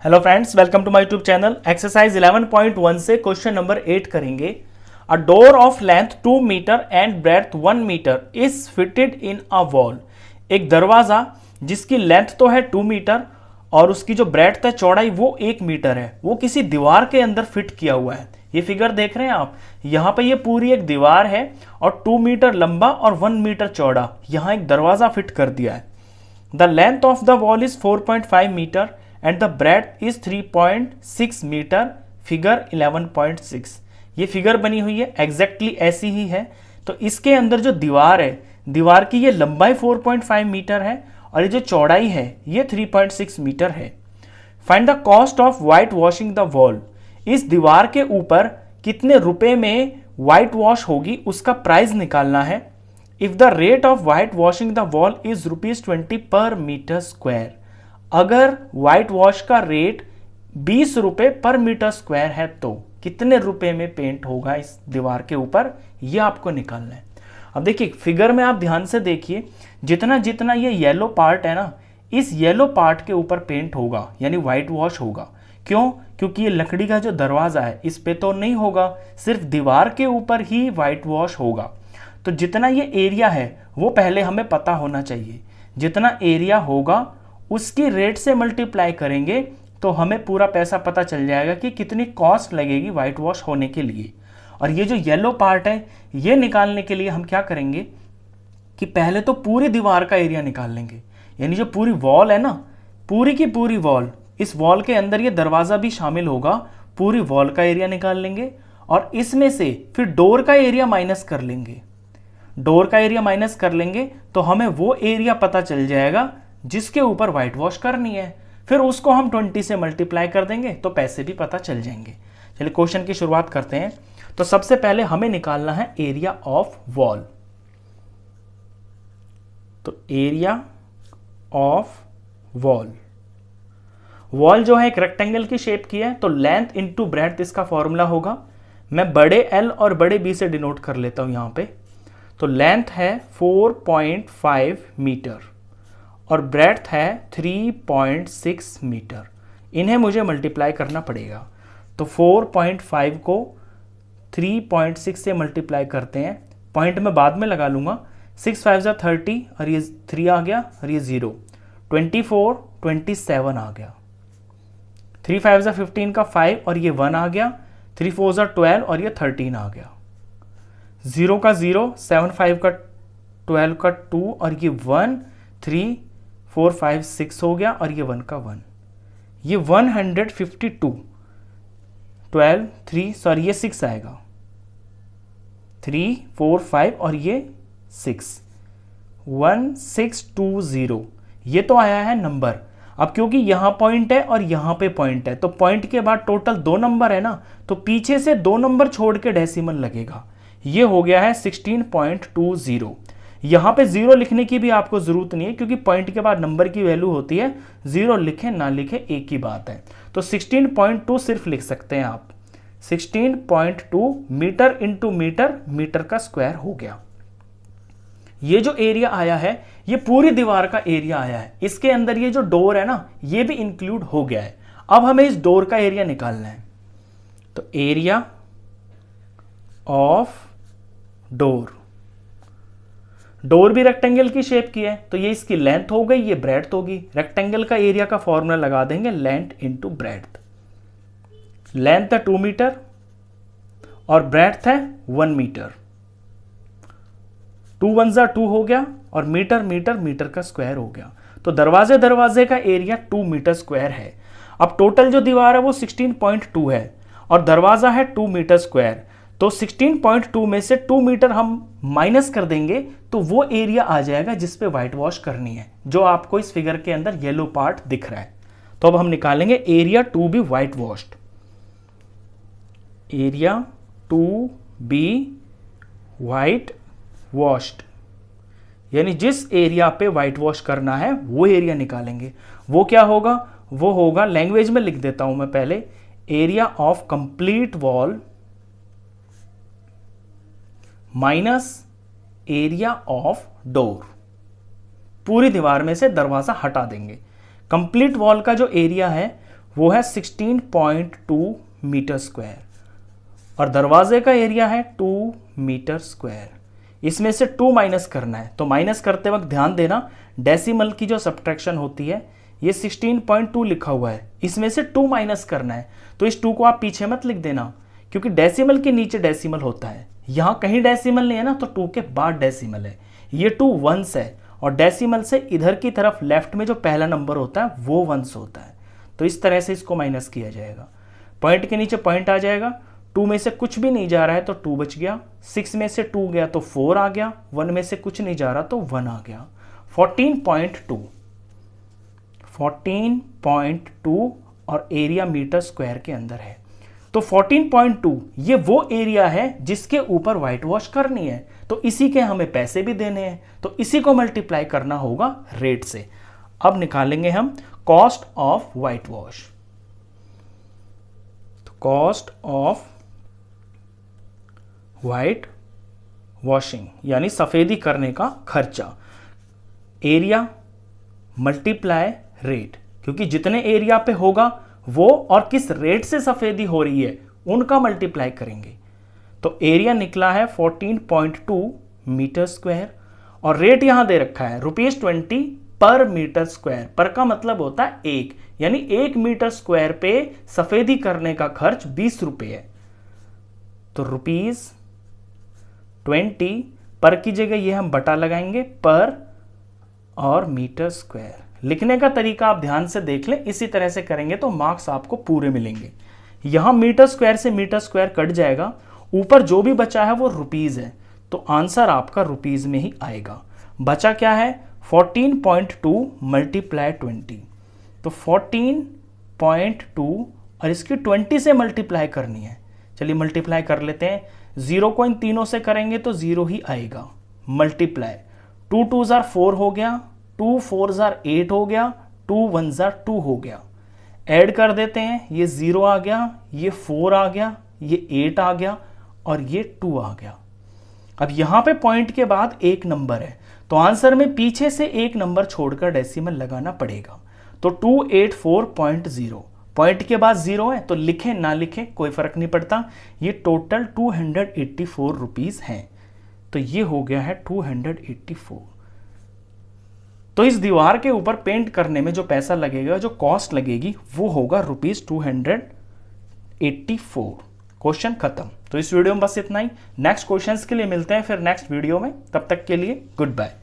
Hello friends, welcome to my YouTube channel. Exercise 11.1 से question number 8 करेंगे। A door of length 2 metre and breadth 1 metre is fitted in a wall. एक दरवाजा जिसकी length तो है 2 metre और उसकी जो ब्रेड्थ है, चौड़ाई, वो 1 मीटर है, वो किसी दीवार के अंदर फिट किया हुआ है। ये फिगर देख रहे हैं आप, यहाँ पे ये पूरी एक दीवार है और 2 मीटर लंबा और 1 मीटर चौड़ा यहाँ एक दरवाजा फिट कर दिया है। The length of the wall is 4.5 metre and the breadth is 3.6 metre. Figure 11.6 ये फिगर बनी हुई है, एग्जैक्टली ऐसी ही है। तो इसके अंदर जो दीवार है, दीवार की ये लंबाई 4.5 मीटर है और ये जो चौड़ाई है ये 3.6 मीटर है। Find the cost of white washing the wall. इस दीवार के ऊपर कितने रुपए में वाइट वॉश होगी उसका प्राइस निकालना है। If the rate of white washing the wall is ₹20 पर मीटर स्क्वायर। अगर व्हाइट वॉश का रेट 20 रुपए पर मीटर स्क्वायर है तो कितने रुपए में पेंट होगा इस दीवार के ऊपर, यह आपको निकालना है। अब देखिए फिगर में आप ध्यान से देखिए, जितना जितना ये येलो पार्ट है ना, इस येलो पार्ट के ऊपर पेंट होगा यानी व्हाइट वॉश होगा। क्यों? क्योंकि ये लकड़ी का जो दरवाजा है इस पे तो नहीं होगा, सिर्फ दीवार के ऊपर ही व्हाइट वॉश होगा। तो जितना ये एरिया है वो पहले हमें पता होना चाहिए। जितना एरिया होगा उसकी रेट से मल्टीप्लाई करेंगे तो हमें पूरा पैसा पता चल जाएगा कि कितनी कॉस्ट लगेगी वाइट वॉश होने के लिए। और ये जो येलो पार्ट है ये निकालने के लिए हम क्या करेंगे कि पहले तो पूरी दीवार का एरिया निकाल लेंगे, यानी जो पूरी वॉल है ना, पूरी की पूरी वॉल, इस वॉल के अंदर ये दरवाजा भी शामिल होगा, पूरी वॉल का एरिया निकाल लेंगे और इसमें से फिर डोर का एरिया माइनस कर लेंगे। डोर का एरिया माइनस कर लेंगे तो हमें वो एरिया पता चल जाएगा जिसके ऊपर व्हाइट वॉश करनी है। फिर उसको हम 20 से मल्टीप्लाई कर देंगे तो पैसे भी पता चल जाएंगे। चलिए क्वेश्चन की शुरुआत करते हैं। तो सबसे पहले हमें निकालना है एरिया ऑफ वॉल। तो एरिया ऑफ वॉल, वॉल जो है एक रेक्टेंगल की शेप की है, तो लेंथ इनटू ब्रेड्थ इसका फॉर्मूला होगा। मैं बड़े एल और बड़े बी से डिनोट कर लेता हूं यहां पे। तो लेंथ है 4.5 मीटर और ब्रेड्थ है 3.6 मीटर। इन्हें मुझे मल्टीप्लाई करना पड़ेगा। तो 4.5 को 3.6 से मल्टीप्लाई करते हैं, पॉइंट में बाद में लगा लूंगा। 6 5 जा 30 और ये 3 आ गया और ये 0, 24 27 आ गया। 3 5 जा 15 का 5 और ये 1 आ गया। 3 4 जा 12 और ये 13 आ गया। 0 का 0, 7 5 का 12 का 2 और ये 1, 3 4 5 6 हो गया और ये 1 का 1, ये 152। 12 3 सॉरी ये 6 आएगा, 3 4 5 और ये 6, 1620। ये तो आया है नंबर। अब क्योंकि यहां पॉइंट है और यहां पे पॉइंट है तो पॉइंट के बाद टोटल 2 नंबर है ना, तो पीछे से 2 नंबर छोड़ के डेसिमल लगेगा। ये हो गया है 16.20। यहां पे 0 लिखने की भी आपको जरूरत नहीं है क्योंकि पॉइंट के बाद नंबर की वैल्यू होती है। 0 लिखे ना लिखे एक ही बात है। तो 16.2 सिर्फ लिख सकते हैं आप। 16.2 मीटर इंटू मीटर, मीटर का स्क्वायर हो गया। ये जो एरिया आया है ये पूरी दीवार का एरिया आया है। इसके अंदर ये जो डोर है ना ये भी इंक्लूड हो गया है। अब हमें इस डोर का एरिया निकालना है। तो एरिया ऑफ डोर, डोर भी रेक्टेंगल की शेप की है तो ये इसकी लेंथ हो गई, ये ब्रेड्थ होगी। रेक्टेंगल का एरिया का फॉर्मूला लगा देंगे, लेंथ इंटू ब्रेड्थ। लेंथ है 2 मीटर और ब्रेड्थ है 1 मीटर। 2 1 जा 2 हो गया और मीटर मीटर मीटर का स्क्वायर हो गया। तो दरवाजे का एरिया 2 मीटर स्क्वायर है। अब टोटल जो दीवार है वो 16.2 है और दरवाजा है 2 मीटर स्क्वायर। तो 16.2 में से 2 मीटर हम माइनस कर देंगे तो वो एरिया आ जाएगा जिस पे व्हाइट वॉश करनी है, जो आपको इस फिगर के अंदर येलो पार्ट दिख रहा है। तो अब हम निकालेंगे area to be whitewashed. Area to be whitewashed यानी जिस एरिया पे व्हाइट वॉश करना है वो एरिया निकालेंगे। वो क्या होगा? वो होगा, लैंग्वेज में लिख देता हूं मैं पहले, area of complete wall minus area of door. पूरी दीवार में से दरवाजा हटा देंगे। कंप्लीट वॉल का जो एरिया है वो है 16.2 मीटर स्क्वायर और दरवाजे का एरिया है 2 मीटर स्क्वायर। इसमें से 2 माइनस करना है, तो माइनस करते वक्त ध्यान देना डेसिमल की जो सब्ट्रैक्शन होती है, ये 16.2 लिखा हुआ है, इसमें से 2 माइनस करना है। तो इस 2 को आप पीछे मत लिख देना, क्योंकि डेसिमल के नीचे डेसिमल होता है। यहां कहीं डेसिमल नहीं है ना, तो 2 के बाद डेसिमल है। ये 2 वंस है और डेसिमल से इधर की तरफ लेफ्ट में जो पहला नंबर होता है वो वंस होता है। तो इस तरह से इसको माइनस किया जाएगा। पॉइंट के नीचे पॉइंट आ जाएगा, 2 में से कुछ भी नहीं जा रहा है तो 2 बच गया, 6 में से 2 गया तो 4 आ गया, 1 में से कुछ नहीं जा रहा तो 1 आ गया। 14.2 और एरिया मीटर स्क्वायर के अंदर है। तो 14.2 ये वो एरिया है जिसके ऊपर व्हाइट वॉश करनी है, तो इसी के हमें पैसे भी देने हैं, तो इसी को मल्टीप्लाई करना होगा रेट से। अब निकालेंगे हम कॉस्ट ऑफ व्हाइट वॉश। तो कॉस्ट ऑफ व्हाइट वॉशिंग यानी सफेदी करने का खर्चा, एरिया मल्टीप्लाई रेट, क्योंकि जितने एरिया पे होगा वो और किस रेट से सफेदी हो रही है उनका मल्टीप्लाई करेंगे। तो एरिया निकला है 14.2 मीटर स्क्वायर और रेट यहां दे रखा है ₹20 पर मीटर स्क्वायर। पर का मतलब होता है 1, यानी 1 मीटर स्क्वायर पे सफेदी करने का खर्च 20 रुपए है। तो ₹20 पर की जगह ये हम बटा लगाएंगे पर और मीटर स्क्वायर। लिखने का तरीका आप ध्यान से देख लें, इसी तरह से करेंगे तो मार्क्स आपको पूरे मिलेंगे। यहां मीटर स्क्वायर से मीटर स्क्वायर कट जाएगा, ऊपर जो भी बचा है वो रुपीज है, तो आंसर आपका रुपीज में ही आएगा। बचा क्या है 14.2 मल्टीप्लाई 20, तो 14.2 और इसकी 20 से मल्टीप्लाई करनी है। चलिए मल्टीप्लाई कर लेते हैं, 0 को इन तीनों से करेंगे तो 0 ही आएगा। मल्टीप्लाई 2 2 जार 4 हो गया, 2 4 जार 8 हो गया, 2 1 जार 2 हो गया। ऐड कर देते हैं, ये 0 आ गया, ये 4 आ गया, ये 8 आ गया और ये 2 आ गया। अब यहां पे पॉइंट के बाद एक नंबर है, तो आंसर में पीछे से एक नंबर छोड़कर डेसिमल लगाना पड़ेगा। तो 284.0, पॉइंट के बाद 0 है तो लिखें ना लिखें कोई फर्क नहीं पड़ता, ये टोटल 284 रुपीज हैं। तो ये हो गया है 284। तो इस दीवार के ऊपर पेंट करने में जो पैसा लगेगा, जो कॉस्ट लगेगी, वो होगा ₹284। क्वेश्चन खत्म। तो इस वीडियो में बस इतना ही। नेक्स्ट क्वेश्चंस के लिए मिलते हैं फिर नेक्स्ट वीडियो में, तब तक के लिए गुड बाय।